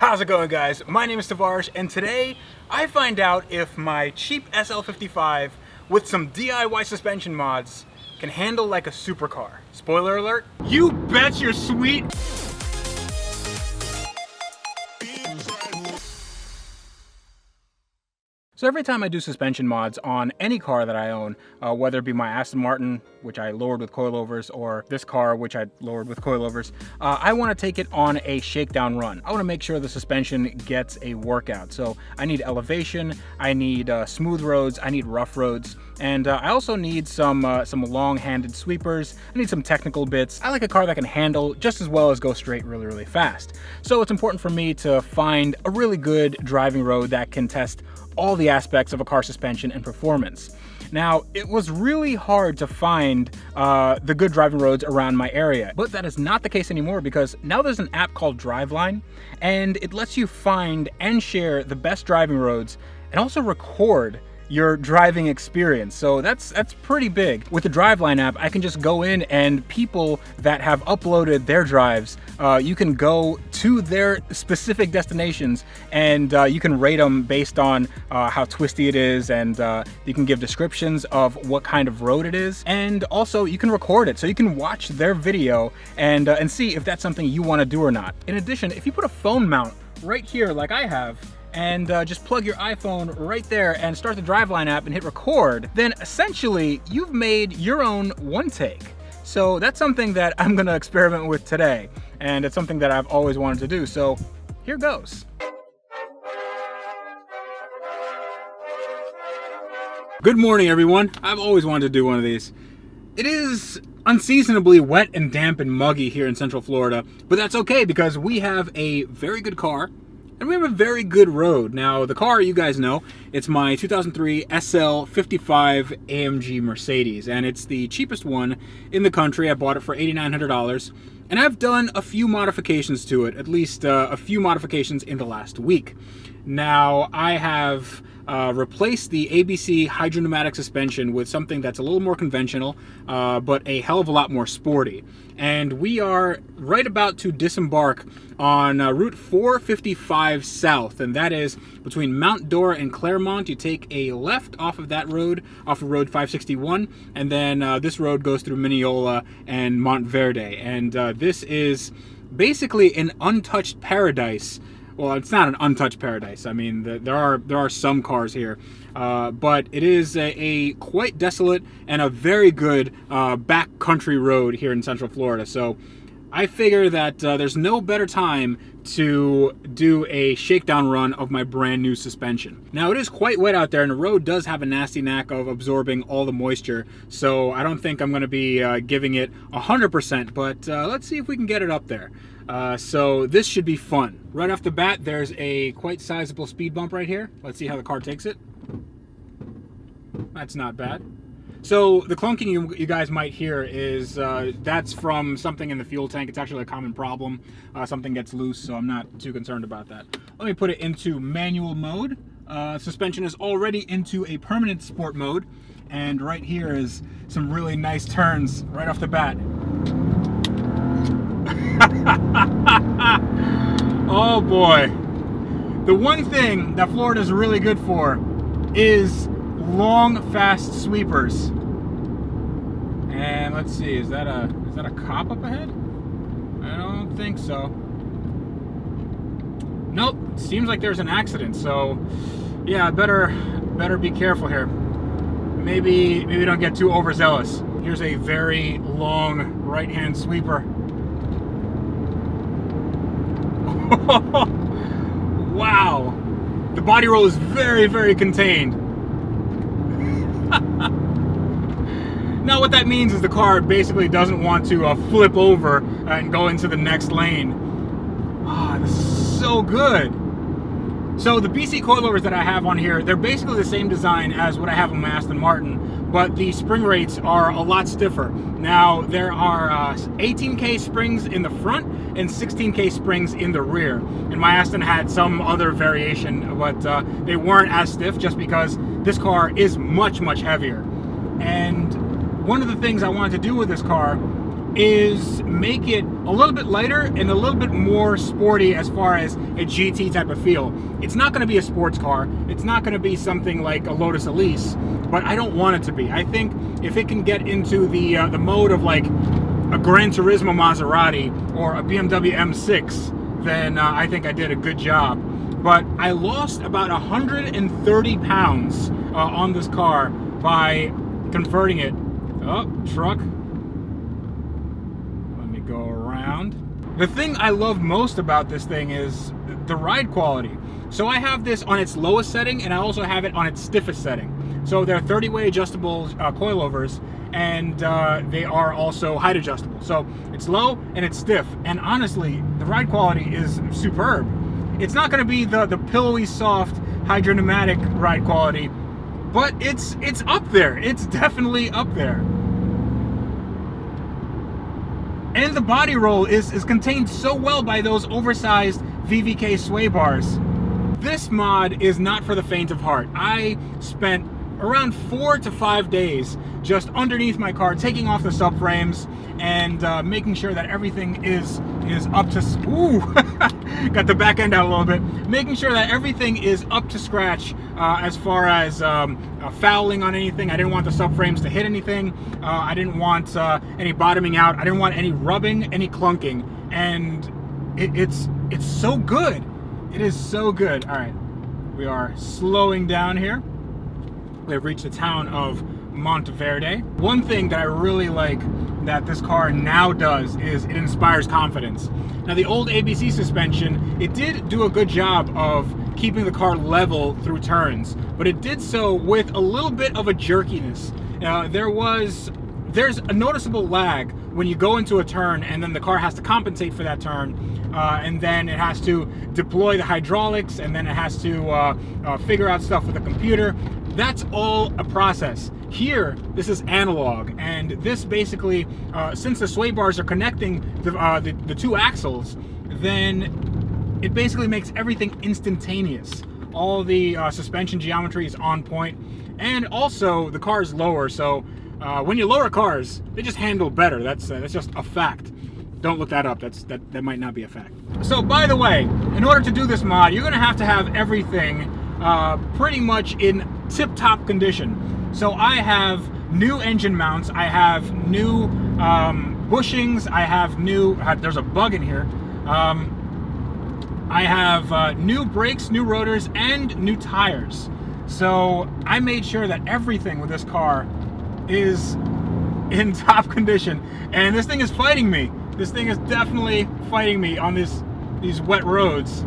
How's it going, guys? My name is Tavarish, and today I find out if my cheap SL55 with some DIY suspension mods can handle like a supercar. Spoiler alert, you bet you're sweet! So every time I do suspension mods on any car that I own, whether it be my Aston Martin, which I lowered with coilovers, or this car, which I lowered with coilovers, I want to take it on a shakedown run. I want to make sure the suspension gets a workout. So I need elevation, I need smooth roads, I need rough roads, and I also need some long-handed sweepers. I need some technical bits. I like a car that can handle just as well as go straight really, really fast. So it's important for me to find a really good driving road that can test all the aspects of a car suspension and performance. Now, it was really hard to find the good driving roads around my area, but that is not the case anymore because now there's an app called Driveline, and it lets you find and share the best driving roads and also record your driving experience. So that's pretty big. With the Driveline app, I can just go in and people that have uploaded their drives, you can go to their specific destinations and you can rate them based on how twisty it is, and you can give descriptions of what kind of road it is, and also you can record it so you can watch their video and see if that's something you want to do or not. In addition, if you put a phone mount right here like I have, and just plug your iPhone right there and start the Driveline app and hit record, then essentially you've made your own one take. So that's something that I'm gonna experiment with today, and it's something that I've always wanted to do, so here goes. Good morning, everyone. I've always wanted to do one of these. It is unseasonably wet and damp and muggy here in Central Florida, but that's okay because we have a very good car and we have a very good road. Now, the car, you guys know, it's my 2003 SL55 AMG Mercedes, and it's the cheapest one in the country. I bought it for $8,900, and I've done a few modifications to it, at least a few modifications in the last week. Now, I have replaced the ABC hydropneumatic suspension with something that's a little more conventional, but a hell of a lot more sporty. And we are right about to disembark on Route 455 South, and that is between Mount Dora and Claremont. You take a left off of that road, off of Road 561, and then this road goes through Mineola and Montverde. And this is basically an untouched paradise. Well, it's not an untouched paradise. I mean, there are some cars here, but it is a quite desolate and a very good backcountry road here in Central Florida. So I figure that there's no better time to do a shakedown run of my brand new suspension. Now, it is quite wet out there, and the road does have a nasty knack of absorbing all the moisture, so I don't think I'm going to be giving it 100%, but let's see if we can get it up there. So this should be fun. Right off the bat, there's a quite sizable speed bump right here. Let's see how the car takes it. That's not bad. So the clunking you guys might hear is that's from something in the fuel tank. It's actually a common problem. Something gets loose, so I'm not too concerned about that. Let me put it into manual mode. Suspension is already into a permanent sport mode, and right here is some really nice turns right off the bat. Oh boy. The one thing that Florida is really good for is long, fast sweepers. And let's see, is that a cop up ahead? I don't think so. Nope, seems like there's an accident, so yeah, better be careful here. Maybe don't get too overzealous. Here's a very long right-hand sweeper. Wow, the body roll is very, very contained. Now what that means is the car basically doesn't want to flip over and go into the next lane. Ah, this is so good. So the BC coilovers that I have on here, they're basically the same design as what I have on my Aston Martin, but the spring rates are a lot stiffer. Now there are 18K springs in the front and 16K springs in the rear. And my Aston had some other variation, but they weren't as stiff just because this car is much, much heavier. And one of the things I wanted to do with this car is make it a little bit lighter and a little bit more sporty as far as a GT type of feel. It's not going to be a sports car. It's not going to be something like a Lotus Elise, but I don't want it to be. I think if it can get into the mode of like a Gran Turismo Maserati or a BMW M6, then I think I did a good job. But I lost about 130 pounds on this car by converting it. Oh, truck. Go around. The thing I love most about this thing is the ride quality. So I have this on its lowest setting, and I also have it on its stiffest setting. So they're 30-way adjustable coilovers, and they are also height adjustable. So it's low and it's stiff, and honestly, the ride quality is superb. It's not going to be the pillowy, soft, hydropneumatic ride quality, but it's up there. It's definitely up there. And the body roll is contained so well by those oversized VVK Sway Bars. This mod is not for the faint of heart. I spent around 4 to 5 days just underneath my car, taking off the subframes and making sure that everything is up to... Ooh! Got the back end out a little bit. Making sure that everything is up to scratch as far as fouling on anything. I didn't want the subframes to hit anything. I didn't want any bottoming out. I didn't want any rubbing, any clunking. And it's so good. It is so good. All right, we are slowing down here. We have reached the town of Monteverde. One thing that I really like that this car now does is it inspires confidence. Now, the old ABC suspension, it did do a good job of keeping the car level through turns, but it did so with a little bit of a jerkiness. There's a noticeable lag when you go into a turn and then the car has to compensate for that turn, and then it has to deploy the hydraulics, and then it has to figure out stuff with the computer. That's all a process. Here, this is analog, and this basically, since the sway bars are connecting the two axles, then it basically makes everything instantaneous. All the suspension geometry is on point, and also the car is lower, so when you lower cars, they just handle better. That's just a fact. Don't look that up. That might not be a fact. So, by the way, in order to do this mod, you're going to have everything pretty much in tip-top condition. So I have new engine mounts, I have new bushings, I have new, there's a bug in here, I have new brakes, new rotors, and new tires. So I made sure that everything with this car is in top condition, and this thing is fighting me. This thing is definitely fighting me on these wet roads.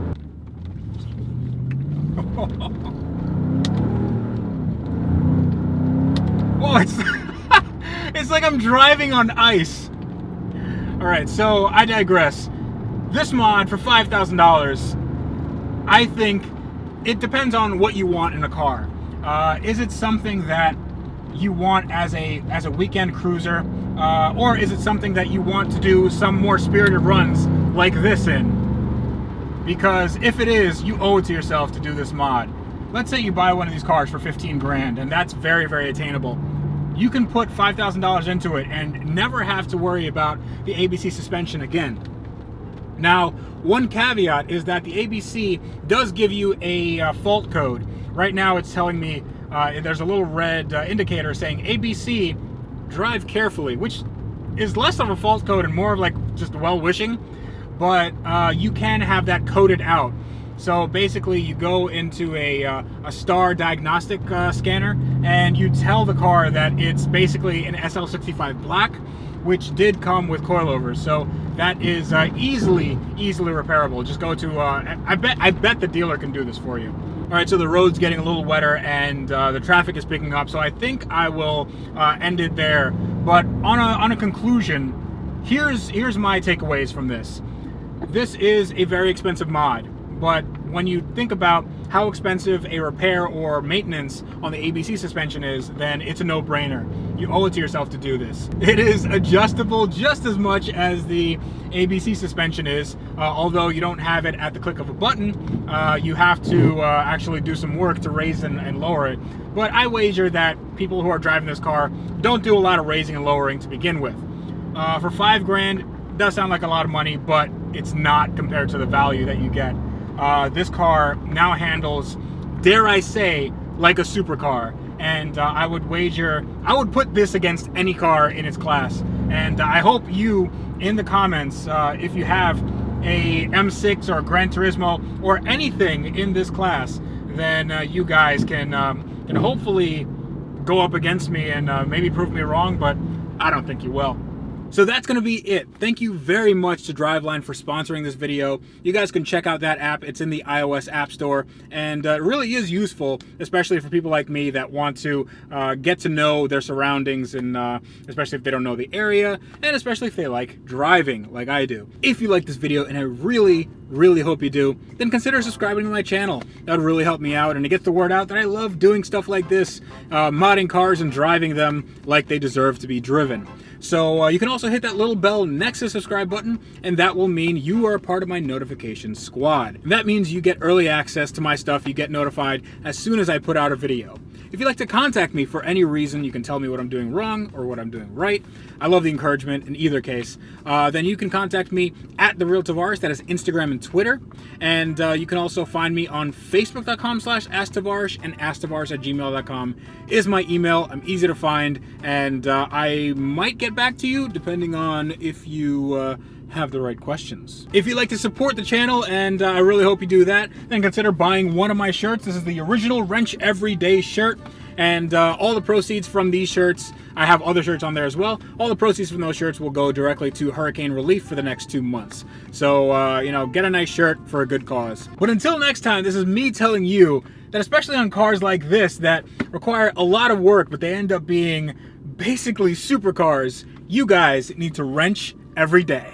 Whoa, it's like I'm driving on ice. Alright, so I digress. This mod for $5,000, I think it depends on what you want in a car. Is it something that you want as a weekend cruiser, or is it something that you want to do some more spirited runs like this in? Because if it is, you owe it to yourself to do this mod. Let's say you buy one of these cars for 15 grand, and that's very, very attainable. You can put $5,000 into it and never have to worry about the ABC suspension again. Now, one caveat is that the ABC does give you a fault code. Right now it's telling me there's a little red indicator saying ABC, drive carefully, which is less of a fault code and more of like just well-wishing, but you can have that coded out. So basically you go into a star diagnostic scanner and you tell the car that it's basically an SL55 black, which did come with coilovers. So that is easily repairable. Just go to, I bet the dealer can do this for you. All right, so the road's getting a little wetter and the traffic is picking up, so I think I will end it there. But on a conclusion, here's my takeaways from this. This is a very expensive mod, but when you think about how expensive a repair or maintenance on the ABC suspension is, then it's a no-brainer. You owe it to yourself to do this. It is adjustable just as much as the ABC suspension is, although you don't have it at the click of a button. You have to actually do some work to raise and lower it. But I wager that people who are driving this car don't do a lot of raising and lowering to begin with. For $5,000, does sound like a lot of money, but it's not compared to the value that you get. This car now handles, dare I say, like a supercar. And I would put this against any car in its class. And I hope you, in the comments, if you have a M6 or a Gran Turismo or anything in this class, then you guys can hopefully go up against me and maybe prove me wrong, but I don't think you will. So that's going to be it. Thank you very much to Driveline for sponsoring this video. You guys can check out that app. It's in the iOS App Store, and it really is useful, especially for people like me that want to get to know their surroundings, and especially if they don't know the area, and especially if they like driving like I do. If you like this video, and I really hope you do, then consider subscribing to my channel. That would really help me out, and it gets the word out that I love doing stuff like this, modding cars and driving them like they deserve to be driven. So you can also hit that little bell next to the subscribe button, and that will mean you are a part of my notification squad. And that means you get early access to my stuff. You get notified as soon as I put out a video. If you'd like to contact me for any reason, you can tell me what I'm doing wrong or what I'm doing right. I love the encouragement in either case. Then you can contact me at @TheRealTavarish. That is Instagram and Twitter. And you can also find me on Facebook.com/AskTavarish, and AskTavarish@gmail.com is my email. I'm easy to find, and I might get back to you depending on if you have the right questions. If you'd like to support the channel, and I really hope you do that, then consider buying one of my shirts. This is the original Wrench Everyday shirt, and all the proceeds from these shirts, I have other shirts on there as well, all the proceeds from those shirts will go directly to hurricane relief for the next 2 months. So, you know, get a nice shirt for a good cause. But until next time, this is me telling you that especially on cars like this that require a lot of work, but they end up being basically supercars, you guys need to wrench every day.